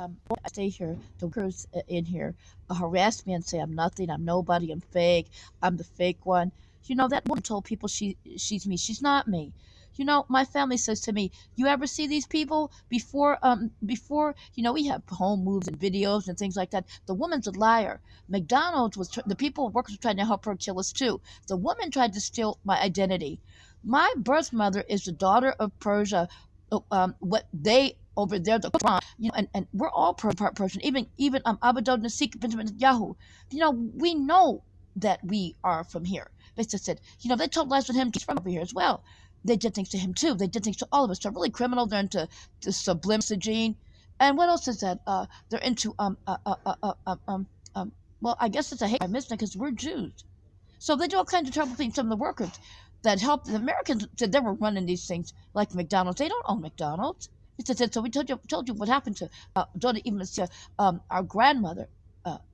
I stay here, the workers in here harass me and say I'm nothing, I'm nobody, I'm fake, I'm the fake one. That woman told people she's me. She's not me. My family says to me, "You ever see these people before we have home moves and videos and things like that." The woman's a liar. McDonald's the people workers were trying to help her kill us too. The woman tried to steal my identity. My birth mother is the daughter of Persia. What they over there, the Quran, and we're all part Persian. Even Abadod Nasikah Benjamin Yahoo. We know that we are from here. They just said, they told lies with him. He's from over here as well. They did things to him too. They did things to all of us. They're really criminal. They're into the sublime gene. And what else is that? They're into well, I guess it's a hate crime, isn't it? Because we're Jews. So they do all kinds of terrible things. Some of the workers that helped the Americans said they were running these things like McDonald's. They don't own McDonald's. He said, so we told you what happened to even our grandmother,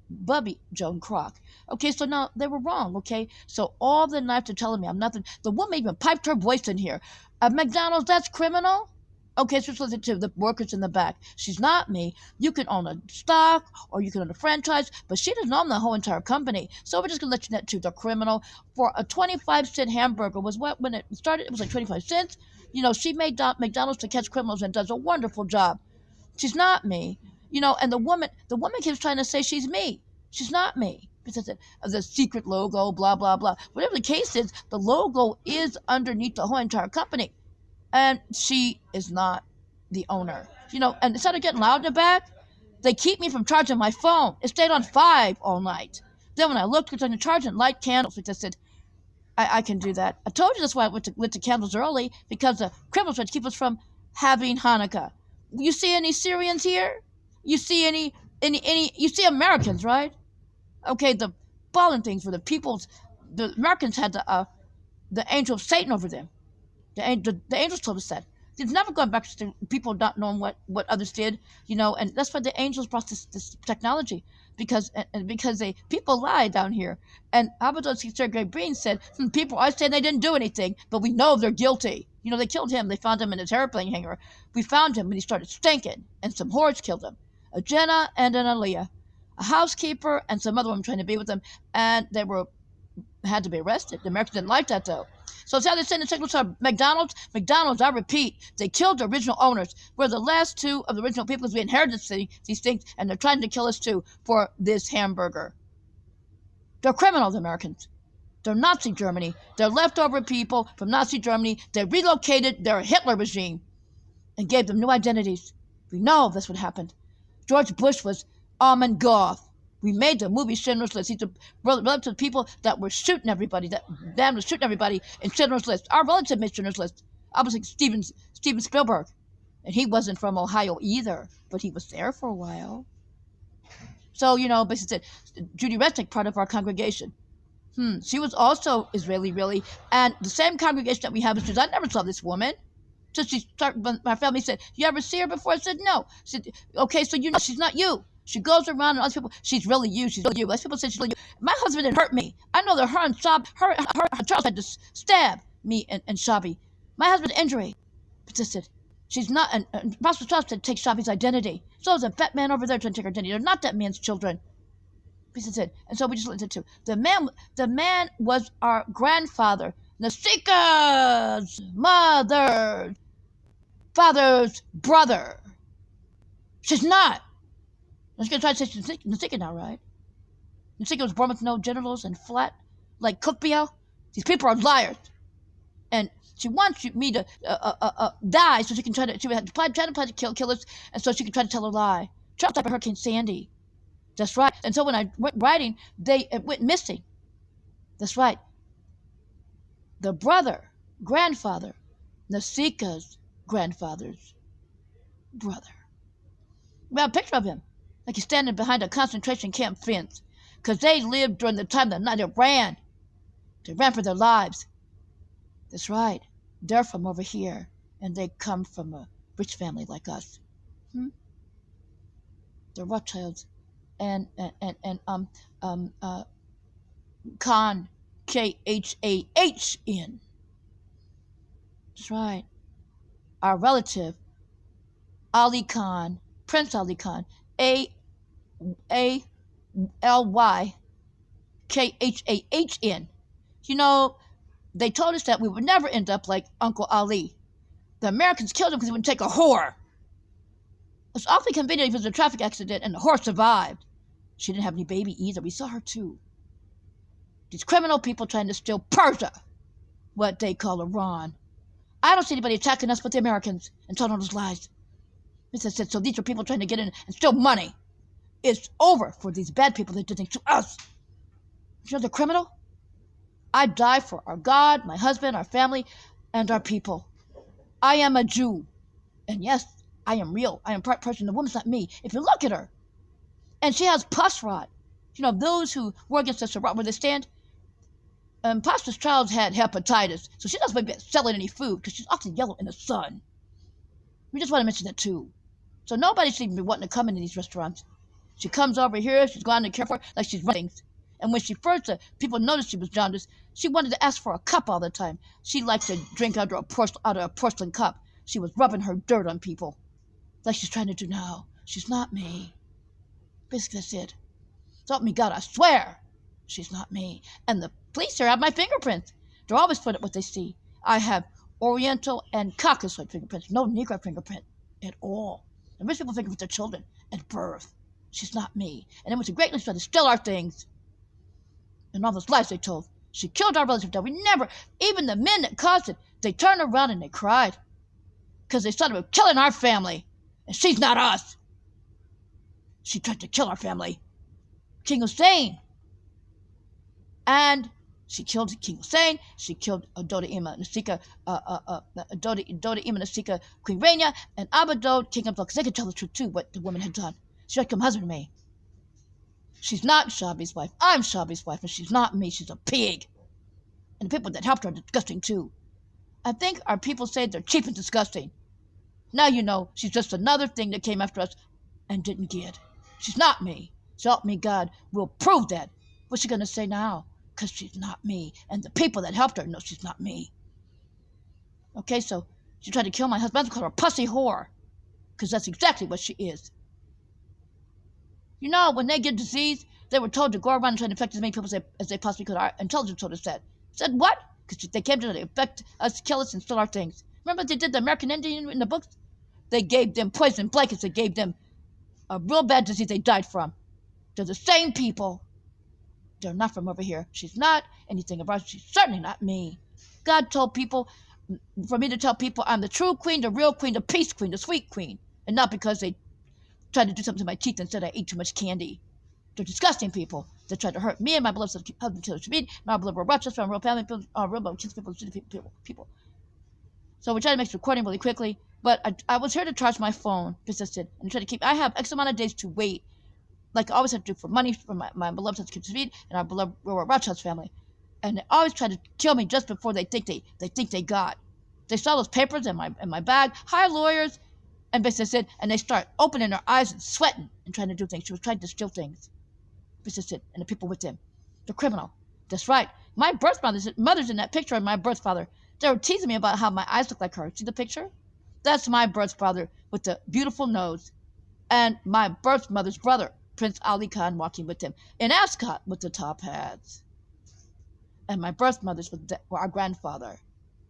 Bubby Joan Crock. Okay, so now they were wrong. Okay, so all the nights are telling me I'm nothing. The woman even piped her voice in here. McDonald's, that's criminal. Okay, so listen to the workers in the back. She's not me. You can own a stock or you can own a franchise, but she doesn't own the whole entire company. So we're just gonna let you know to the criminal for a 25-cent hamburger was what when it started. It was like 25 cents. She made McDonald's to catch criminals and does a wonderful job. She's not me. And the woman keeps trying to say she's me. She's not me. Because of the secret logo, blah, blah, blah. Whatever the case is, the logo is underneath the whole entire company. And she is not the owner. And instead of getting loud in the back, they keep me from charging my phone. It stayed on 5 all night. Then when I looked, it's on the charge and light candles, which I said, I can do that. I told you that's why I went to candles early, because the criminals tried to keep us from having Hanukkah. You see any Syrians here? You see any you see Americans, right? Okay, the fallen things were the Americans had the angel of Satan over them. The angels told us that. It's never going back to people not knowing what others did, and that's why the angels brought this technology, because people lie down here. And Abaddon Sergey Breen said, people are saying they didn't do anything, but we know they're guilty. They killed him. They found him in his airplane hangar. We found him when he started stinking, and some hordes killed him. A Jenna and an Aliyah, a housekeeper, and some other woman trying to be with them, and they had to be arrested. The Americans didn't like that, though. So it's how they send the signals to McDonald's. McDonald's, I repeat, they killed the original owners. We're the last 2 of the original people because we inherited these things, and they're trying to kill us too for this hamburger. They're criminals, Americans. They're Nazi Germany. They're leftover people from Nazi Germany. They relocated their Hitler regime and gave them new identities. We know that's what happened. George Bush was Amon Goth. We made the movie Schindler's List. He's a relative to the people that were shooting everybody, that was shooting everybody in Schindler's List. Our relative made Schindler's List. Obviously, Steven Spielberg. And he wasn't from Ohio either, but he was there for a while. So, basically, Judy Resnick, part of our congregation. She was also Israeli, really. And the same congregation that we have is Jews. I never saw this woman. So my family said, "You ever see her before?" I said, "No." She said, "Okay, so she's not you. She goes around and other people, she's really you, she's really you." Other people say she's really you. My husband didn't hurt me. I know that her and Charles had to stab me and Shabby. My husband's injury persisted. She's not, and Apostle Charles said take Shabby's identity. So there's a fat man over there trying to take her identity. They're not that man's children. Persisted. And so we just listened to the man was our grandfather, Nasikah's father's brother. She's not. I was going to try to say she's Nasikah now, right? Nasikah was born with no genitals and flat, like Cookbiel. These people are liars. And she wants me to die so she can try to kill us, and so she can try to tell a lie. Charles died by Hurricane Sandy. That's right. And so when I went writing, it went missing. That's right. The grandfather, Nasikah's grandfather's brother. We have a picture of him, like he's standing behind a concentration camp fence, because they lived during the time that night. They ran for their lives. That's right. They're from over here, and they come from a rich family like us. They're Rothschilds, and Khan, Khahn. That's right. Our relative, Ali Khan, Prince Ali Khan, AALYKHAHN. You know, they told us that we would never end up like Uncle Ali. The Americans killed him because he wouldn't take a whore. It's awfully convenient because of a traffic accident and the whore survived. She didn't have any baby either. We saw her too. These criminal people trying to steal Persia, what they call Iran. I don't see anybody attacking us but the Americans and telling those lies. Mr. said, so these are people trying to get in and steal money. It's over for these bad people that did things to us. You know the criminal? I die for our God, my husband, our family, and our people. I am a Jew. And yes, I am real. I am part person. The woman's not me. If you look at her. And she has pus rot. You know, those who war against us where they stand. Imposturesdodcharles had hepatitis, so she doesn't be selling any food because she's often yellow in the sun. We just want to mention that too. So nobody should even be wanting to come into these restaurants. She comes over here, she's going to care for her like she's running things. And when she first, people noticed she was jaundiced, she wanted to ask for a cup all the time. She liked to drink out of a porcelain cup. She was rubbing her dirt on people. Like she's trying to do now. She's not me. Basically, that's it. So help me God, I swear, she's not me. And the police here have my fingerprints. They're always put at what they see. I have Oriental and Caucasoid fingerprints, no Negro fingerprint at all. And rich people fingerprint their children at birth. She's not me. And then went to great lengths trying to steal our things. And all those lies they told. She killed our relatives. We never, even the men that caused it, they turned around and they cried. Because they thought about killing our family. And she's not us. She tried to kill our family. King Hussein. And she killed King Hussein. She killed Dodi-Ima Nasikah, Dodi-Ima Nasikah, Queen Rania, and Abadod, King Abdullah, because they could tell the truth too, what the woman had done. She tried to come husband to me. She's not Shabby's wife. I'm Shabby's wife, and she's not me. She's a pig. And the people that helped her are disgusting too. I think our people say they're cheap and disgusting. Now you know she's just another thing that came after us and didn't get. She's not me. So help me God, we'll prove that. What's she going to say now? Because she's not me. And the people that helped her know she's not me. Okay, so she tried to kill my husband. I call her a pussy whore. Because that's exactly what she is. You know, when they get disease, they were told to go around and try to infect as many people as they possibly could. Our intelligence told us that. Said what? Because they came to infect us, kill us, and steal our things. Remember what they did to the American Indian in the books? They gave them poison blankets. They gave them a real bad disease they died from. They're the same people. They're not from over here. She's not anything of ours. She's certainly not me. God told people, for me to tell people I'm the true queen, the real queen, the peace queen, the sweet queen. And not because they tried to do something to my teeth and said I ate too much candy. They're disgusting people that tried to hurt me and my beloved husband, Shabby, my beloved Rochester, my real family, real kids, people. So we tried to make this recording really quickly, but I was here to charge my phone, persisted, and try to keep, I have X amount of days to wait, like I always have to do for money for my beloved husband, Shabby, and our beloved Rochester family. And they always try to kill me just before they think they got. They saw those papers in my bag. Hi, lawyers. And basically said, and they start opening their eyes and sweating and trying to do things. She was trying to steal things. Basically, and the people with them. The criminal. That's right. My birth mother's in that picture of my birth father. They were teasing me about how my eyes look like her. See the picture? That's my birth father with the beautiful nose. And my birth mother's brother, Prince Ali Khan, walking with him. In ascot with the top hats. And my birth mother's with our grandfather.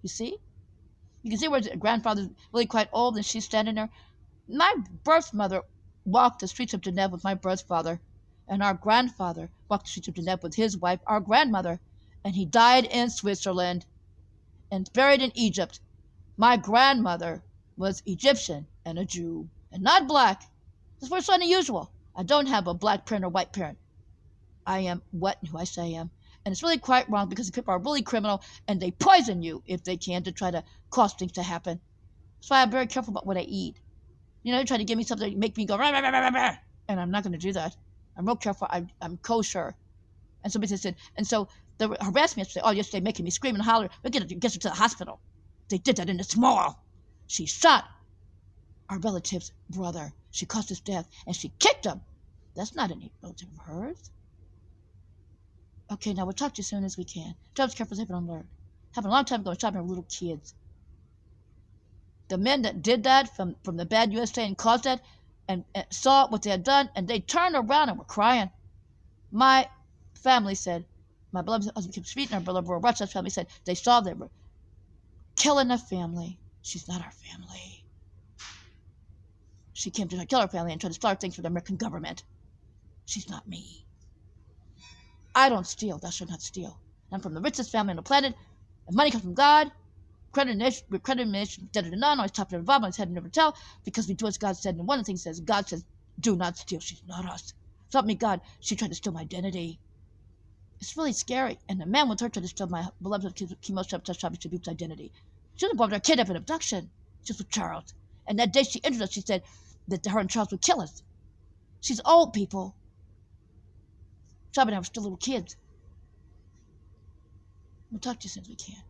You see? You can see where the grandfather's really quite old and she's standing there. My birth mother walked the streets of Geneva with my birth father. And our grandfather walked the streets of Geneva with his wife, our grandmother. And he died in Switzerland and buried in Egypt. My grandmother was Egyptian and a Jew. And not black. That's what's unusual. I don't have a black parent or white parent. I am what and who I say I am. And it's really quite wrong because the people are really criminal and they poison you if they can to try to cause things to happen. That's why I'm very careful about what I eat. You know, they try to give me something to make me go, rah, rah, rah, rah, rah, and I'm not going to do that. I'm real careful. I'm kosher. And somebody said, and so they harassed me yesterday, making me scream and holler. We're going to get her to the hospital. They did that in this mall. She shot our relative's brother. She caused his death, and she kicked him. That's not any relative of hers. Okay, now we'll talk to you as soon as we can. Drive careful, safe, and alert. Happened a long time ago, shopping with little kids. The men that did that from the bad USA and caused that, and saw what they had done, and they turned around and were crying. My family said, my beloved husband keeps speaking, our beloved Rochester's family said, they saw they were killing a family. She's not our family. She came to kill our family and try to start things for the American government. She's not me. I don't steal. Thou shalt not steal. I'm from the richest family on the planet, and money comes from God. Credit nation, debtor to none, always top of the bottom, always head and never tell, because we do as God said. And one of the things says, God says, do not steal. She's not us. So help me God, she tried to steal my identity. It's really scary. And the man with her tried to steal my beloved Shabby's identity. She was involved in a kidnapping and abduction, just with Charles. And that day she entered us, she said that her and Charles would kill us. She's old, people. Shabby and I were still little kids. We'll talk to you as soon as we can.